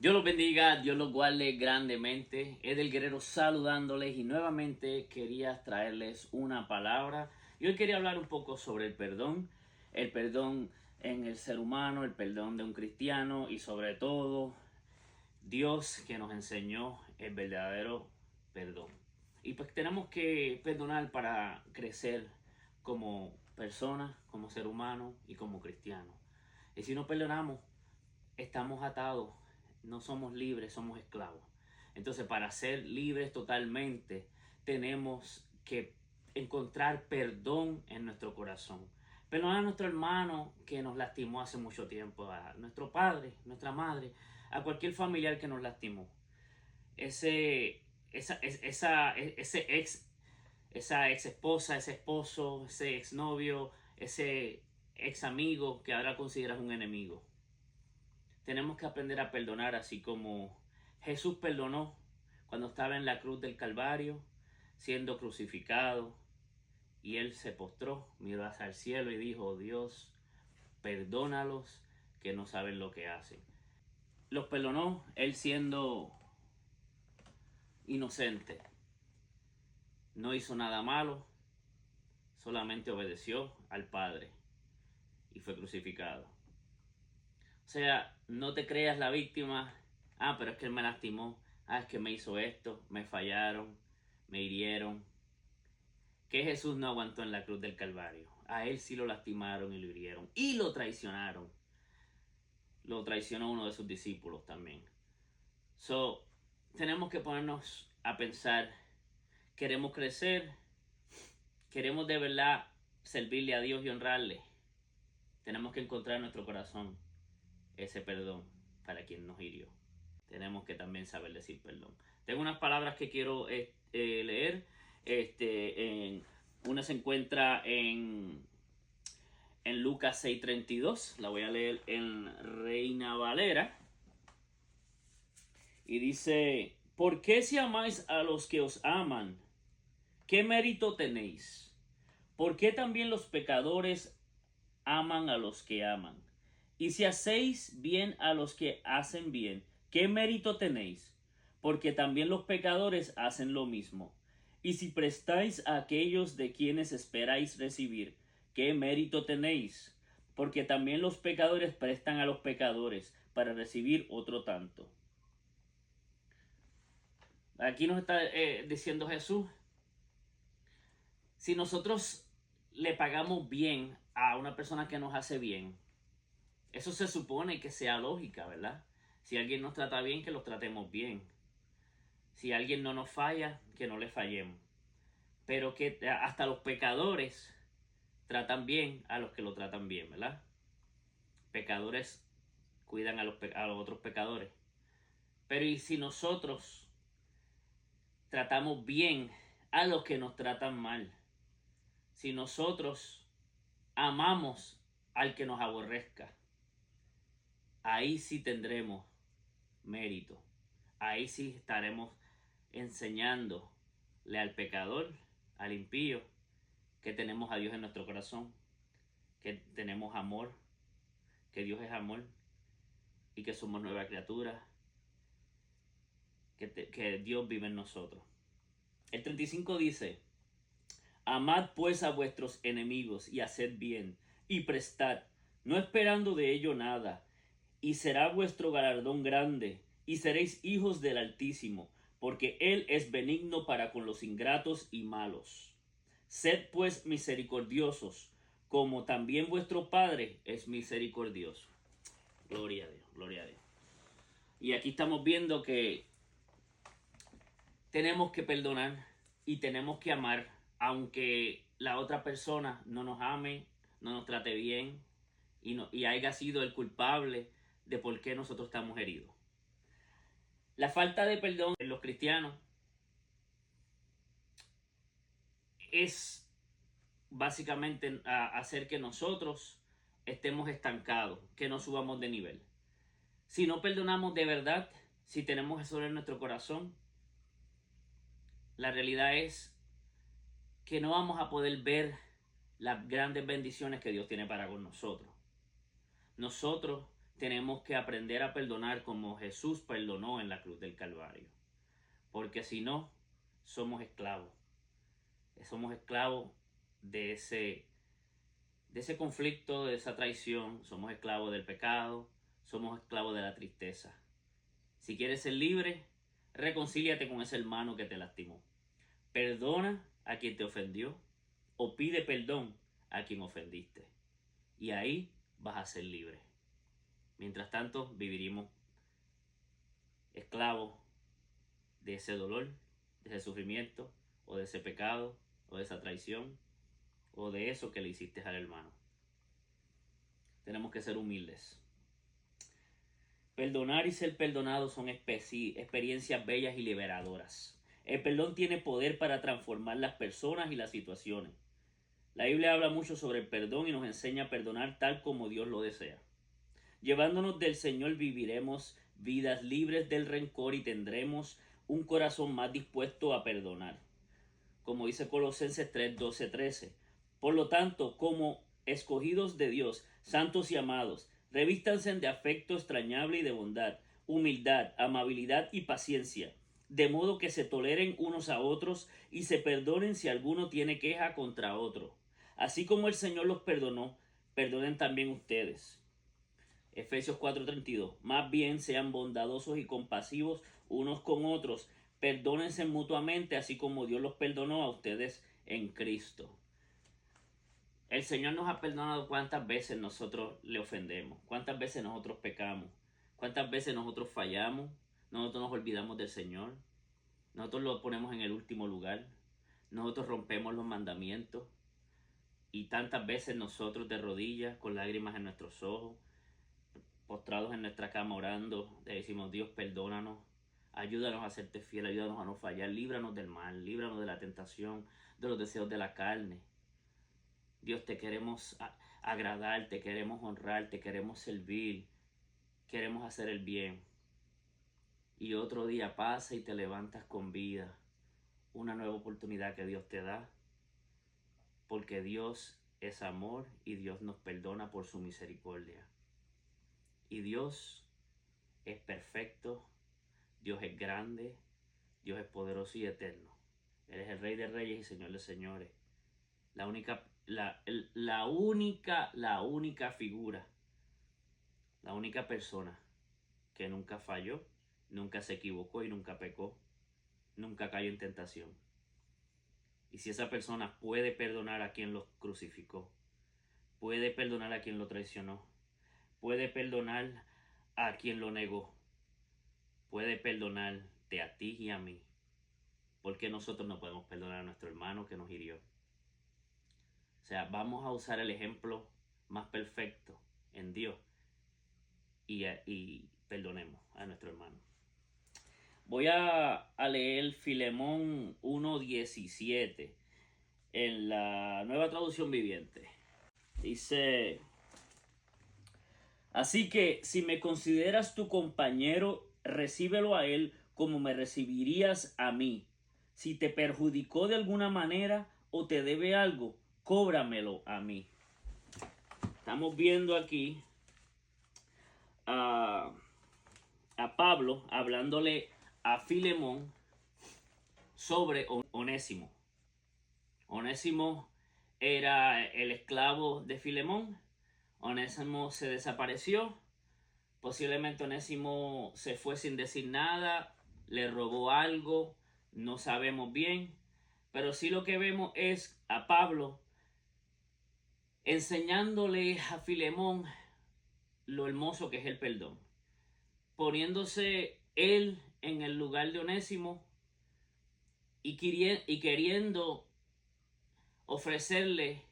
Dios los bendiga, Dios los guarde grandemente. Es del Guerrero saludándoles y nuevamente quería traerles una palabra. Y hoy quería hablar un poco sobre el perdón en el ser humano, el perdón de un cristiano y sobre todo Dios que nos enseñó el verdadero perdón. Y pues tenemos que perdonar para crecer como persona, como ser humano y como cristiano. Y si no perdonamos, estamos atados, no somos libres, somos esclavos. Entonces, para ser libres totalmente, tenemos que encontrar perdón en nuestro corazón. Perdonar a nuestro hermano que nos lastimó hace mucho tiempo, a nuestro padre, nuestra madre, a cualquier familiar que nos lastimó. Esa ex esposa, ese esposo, ese ex novio, ese ex amigo que ahora consideras un enemigo. Tenemos que aprender a perdonar así como Jesús perdonó cuando estaba en la cruz del Calvario, siendo crucificado, y él se postró, miró hacia el cielo y dijo: "Oh Dios, perdónalos que no saben lo que hacen". Los perdonó él siendo inocente. No hizo nada malo, solamente obedeció al Padre y fue crucificado. O sea, no te creas la víctima. Ah, pero es que él me lastimó. Ah, es que me hizo esto. Me fallaron. Me hirieron. Que Jesús no aguantó en la cruz del Calvario. A él sí lo lastimaron y lo hirieron. Y lo traicionaron. Lo traicionó uno de sus discípulos también. So, tenemos que ponernos a pensar. ¿Queremos crecer? ¿Queremos de verdad servirle a Dios y honrarle? Tenemos que encontrar en nuestro corazón ese perdón para quien nos hirió. Tenemos que también saber decir perdón. Tengo unas palabras que quiero leer. Una se encuentra en Lucas 6:32. La voy a leer en Reina Valera. Y dice: ¿por qué si amáis a los que os aman, qué mérito tenéis? ¿Por qué también los pecadores aman a los que aman? Y si hacéis bien a los que hacen bien, ¿qué mérito tenéis? Porque también los pecadores hacen lo mismo. Y si prestáis a aquellos de quienes esperáis recibir, ¿qué mérito tenéis? Porque también los pecadores prestan a los pecadores para recibir otro tanto. Aquí nos está diciendo Jesús: si nosotros le pagamos bien a una persona que nos hace bien, eso se supone que sea lógica, ¿verdad? Si alguien nos trata bien, que los tratemos bien. Si alguien no nos falla, que no le fallemos. Pero que hasta los pecadores tratan bien a los que lo tratan bien, ¿verdad? Pecadores cuidan a los otros pecadores. Pero ¿y si nosotros tratamos bien a los que nos tratan mal? Si nosotros amamos al que nos aborrezca, ahí sí tendremos mérito. Ahí sí estaremos enseñándole al pecador, al impío, que tenemos a Dios en nuestro corazón, que tenemos amor, que Dios es amor y que somos nueva criatura, que Dios vive en nosotros. El 35 dice: amad pues a vuestros enemigos y haced bien y prestad, no esperando de ello nada, y será vuestro galardón grande, y seréis hijos del Altísimo, porque Él es benigno para con los ingratos y malos. Sed pues misericordiosos, como también vuestro Padre es misericordioso. Gloria a Dios, gloria a Dios. Y aquí estamos viendo que tenemos que perdonar y tenemos que amar, aunque la otra persona no nos ame, no nos trate bien y haya sido el culpable de por qué nosotros estamos heridos. La falta de perdón en los cristianos es básicamente hacer que nosotros estemos estancados, que no subamos de nivel. Si no perdonamos de verdad, si tenemos eso en nuestro corazón, la realidad es que no vamos a poder ver las grandes bendiciones que Dios tiene para con nosotros. Nosotros tenemos que aprender a perdonar como Jesús perdonó en la cruz del Calvario. Porque si no, somos esclavos. Somos esclavos de ese conflicto, de esa traición. Somos esclavos del pecado. Somos esclavos de la tristeza. Si quieres ser libre, reconcíliate con ese hermano que te lastimó. Perdona a quien te ofendió o pide perdón a quien ofendiste. Y ahí vas a ser libre. Mientras tanto, viviremos esclavos de ese dolor, de ese sufrimiento, o de ese pecado, o de esa traición, o de eso que le hiciste al hermano. Tenemos que ser humildes. Perdonar y ser perdonado son experiencias bellas y liberadoras. El perdón tiene poder para transformar las personas y las situaciones. La Biblia habla mucho sobre el perdón y nos enseña a perdonar tal como Dios lo desea. Llevándonos del Señor viviremos vidas libres del rencor y tendremos un corazón más dispuesto a perdonar. Como dice Colosenses 3, 12, 13. Por lo tanto, como escogidos de Dios, santos y amados, revístanse de afecto extrañable y de bondad, humildad, amabilidad y paciencia, de modo que se toleren unos a otros y se perdonen si alguno tiene queja contra otro. Así como el Señor los perdonó, perdonen también ustedes. Efesios 4:32. Más bien sean bondadosos y compasivos unos con otros. Perdónense mutuamente, así como Dios los perdonó a ustedes en Cristo. El Señor nos ha perdonado cuántas veces nosotros le ofendemos, cuántas veces nosotros pecamos, cuántas veces nosotros fallamos, nosotros nos olvidamos del Señor, nosotros lo ponemos en el último lugar, nosotros rompemos los mandamientos y tantas veces nosotros de rodillas, con lágrimas en nuestros ojos, postrados en nuestra cama orando, le decimos: Dios, perdónanos, ayúdanos a serte fiel, ayúdanos a no fallar, líbranos del mal, líbranos de la tentación, de los deseos de la carne. Dios, te queremos agradar, te queremos honrar, te queremos servir, queremos hacer el bien. Y otro día pasa y te levantas con vida, una nueva oportunidad que Dios te da, porque Dios es amor y Dios nos perdona por su misericordia. Y Dios es perfecto, Dios es grande, Dios es poderoso y eterno. Él es el Rey de Reyes y Señor de Señores. La única figura, la única persona que nunca falló, nunca se equivocó y nunca pecó, nunca cayó en tentación. Y si esa persona puede perdonar a quien lo crucificó, puede perdonar a quien lo traicionó, puede perdonar a quien lo negó, puede perdonarte a ti y a mí, porque nosotros no podemos perdonar a nuestro hermano que nos hirió. O sea, vamos a usar el ejemplo más perfecto en Dios y perdonemos a nuestro hermano. Voy a leer Filemón 1:17 en la Nueva Traducción Viviente. Dice: así que si me consideras tu compañero, recíbelo a él como me recibirías a mí. Si te perjudicó de alguna manera o te debe algo, cóbramelo a mí. Estamos viendo aquí a Pablo hablándole a Filemón sobre Onésimo. Onésimo era el esclavo de Filemón. Onésimo se desapareció. Posiblemente Onésimo se fue sin decir nada, le robó algo, no sabemos bien, pero sí lo que vemos es a Pablo enseñándole a Filemón lo hermoso que es el perdón, poniéndose él en el lugar de Onésimo y queriendo ofrecerle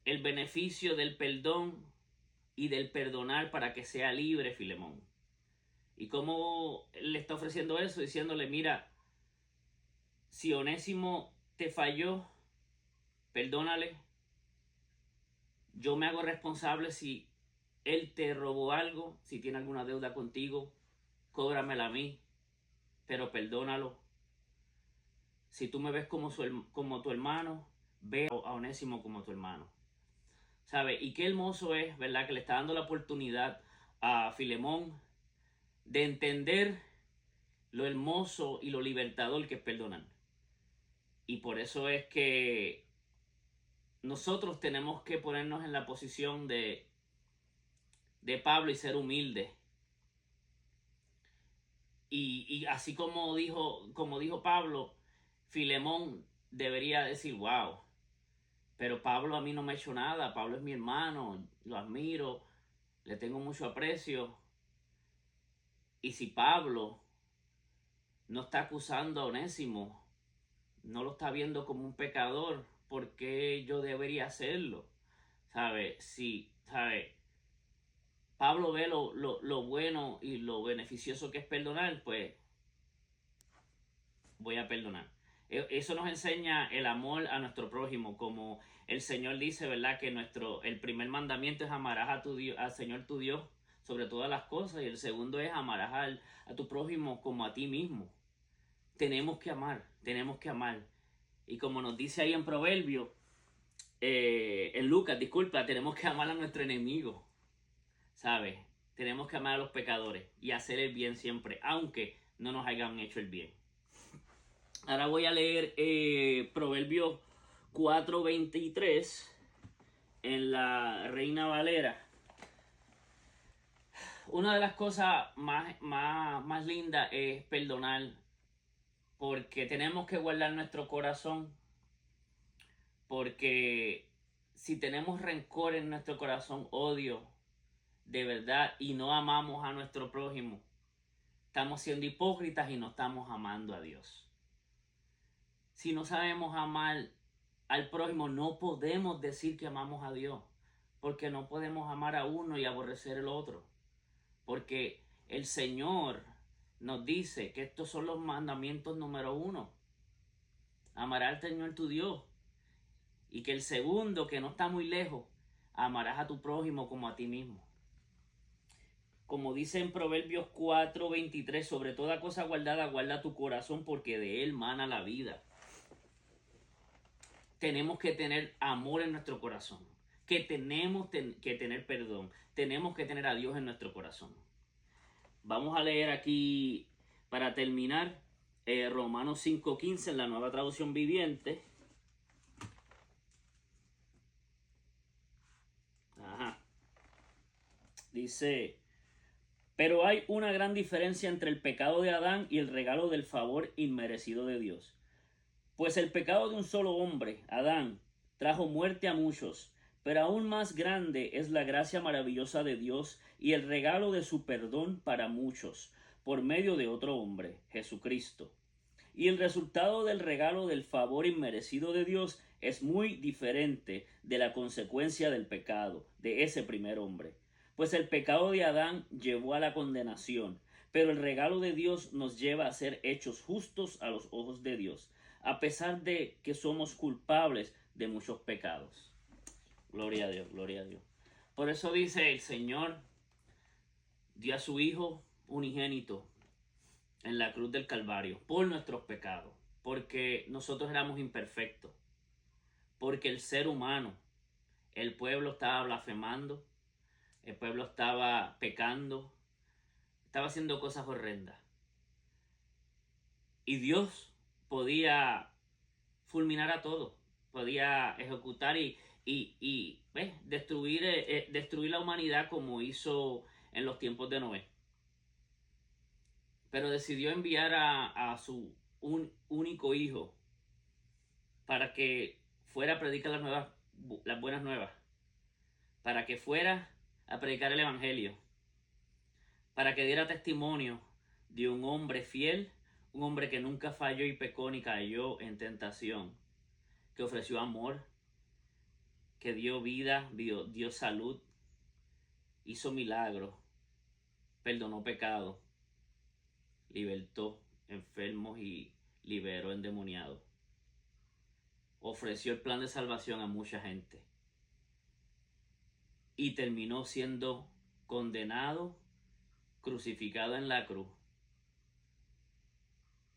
el beneficio del perdón y del perdonar para que sea libre Filemón. Y cómo le está ofreciendo eso, diciéndole: mira, si Onésimo te falló, perdónale. Yo me hago responsable si él te robó algo, si tiene alguna deuda contigo, cóbramela a mí, pero perdónalo. Si tú me ves como tu hermano, ve a Onésimo como tu hermano. ¿Sabe? Y qué hermoso es, ¿verdad? Que le está dando la oportunidad a Filemón de entender lo hermoso y lo libertador que es perdonar. Y por eso es que nosotros tenemos que ponernos en la posición de Pablo y ser humildes. Y así como dijo Pablo, Filemón debería decir, wow, pero Pablo a mí no me ha hecho nada, Pablo es mi hermano, lo admiro, le tengo mucho aprecio. Y si Pablo no está acusando a Onésimo, no lo está viendo como un pecador, ¿por qué yo debería hacerlo? ¿Sabe? Si, ¿sabe? Pablo ve lo bueno y lo beneficioso que es perdonar, pues voy a perdonar. Eso nos enseña el amor a nuestro prójimo, como el Señor dice, ¿verdad? Que el primer mandamiento es amarás a tu Dios, al Señor tu Dios sobre todas las cosas, y el segundo es amarás a tu prójimo como a ti mismo. Tenemos que amar, tenemos que amar. Y como nos dice ahí en Proverbios, en Lucas, disculpa, tenemos que amar a nuestro enemigo, ¿sabes? Tenemos que amar a los pecadores y hacer el bien siempre, aunque no nos hayan hecho el bien. Ahora voy a leer Proverbios 4:23 en la Reina Valera. Una de las cosas más lindas es perdonar, porque tenemos que guardar nuestro corazón, porque si tenemos rencor en nuestro corazón, odio, de verdad, y no amamos a nuestro prójimo, estamos siendo hipócritas y no estamos amando a Dios. Si no sabemos amar al prójimo, no podemos decir que amamos a Dios, porque no podemos amar a uno y aborrecer el otro, porque el Señor nos dice que estos son los mandamientos número 1: amarás al Señor tu Dios, y que el segundo, que no está muy lejos, amarás a tu prójimo como a ti mismo. Como dice en Proverbios 4:23, sobre toda cosa guardada, guarda tu corazón, porque de él mana la vida. Tenemos que tener amor en nuestro corazón, que tenemos que tener perdón, tenemos que tener a Dios en nuestro corazón. Vamos a leer aquí, para terminar, Romanos 5:15 en la Nueva Traducción Viviente. Ajá. Dice: pero hay una gran diferencia entre el pecado de Adán y el regalo del favor inmerecido de Dios. Pues el pecado de un solo hombre, Adán, trajo muerte a muchos, pero aún más grande es la gracia maravillosa de Dios y el regalo de su perdón para muchos, por medio de otro hombre, Jesucristo. Y el resultado del regalo del favor inmerecido de Dios es muy diferente de la consecuencia del pecado de ese primer hombre. Pues el pecado de Adán llevó a la condenación, pero el regalo de Dios nos lleva a ser hechos justos a los ojos de Dios, a pesar de que somos culpables de muchos pecados. Gloria a Dios, gloria a Dios. Por eso dice: el Señor dio a su Hijo unigénito en la cruz del Calvario por nuestros pecados, porque nosotros éramos imperfectos, porque el ser humano, el pueblo estaba blasfemando, el pueblo estaba pecando, estaba haciendo cosas horrendas. Y Dios podía fulminar a todos, podía ejecutar y destruir la humanidad como hizo en los tiempos de Noé. Pero decidió enviar a su único hijo para que fuera a predicar las buenas nuevas, para que fuera a predicar el evangelio, para que diera testimonio de un hombre fiel, un hombre que nunca falló y pecó ni cayó en tentación, que ofreció amor, que dio vida, dio salud, hizo milagros, perdonó pecados, libertó enfermos y liberó endemoniados. Ofreció el plan de salvación a mucha gente y terminó siendo condenado, crucificado en la cruz,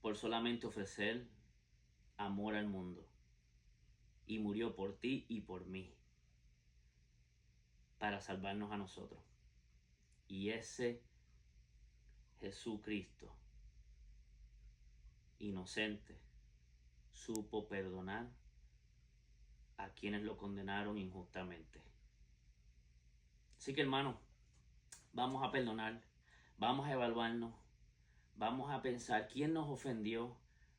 por solamente ofrecer amor al mundo. Y murió por ti y por mí, para salvarnos a nosotros. Y ese Jesucristo, inocente, supo perdonar a quienes lo condenaron injustamente. Así que, hermano, vamos a perdonar, vamos a evaluarnos, vamos a pensar quién nos ofendió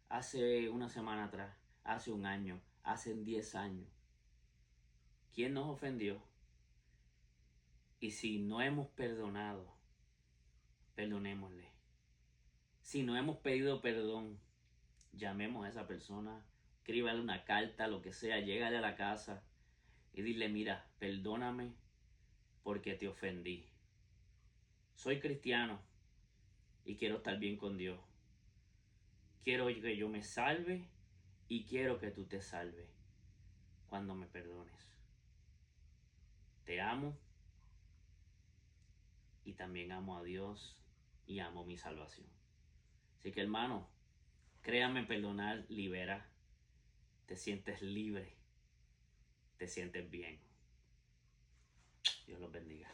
hace una semana atrás, hace un año, hace 10 años. ¿Quién nos ofendió? Y si no hemos perdonado, perdonémosle. Si no hemos pedido perdón, llamemos a esa persona, escríbale una carta, lo que sea, llégale a la casa y dile, mira, perdóname porque te ofendí. Soy cristiano y quiero estar bien con Dios. Quiero que yo me salve y quiero que tú te salves cuando me perdones. Te amo y también amo a Dios y amo mi salvación. Así que, hermano, créame, perdonar libera. Te sientes libre. Te sientes bien. Dios los bendiga.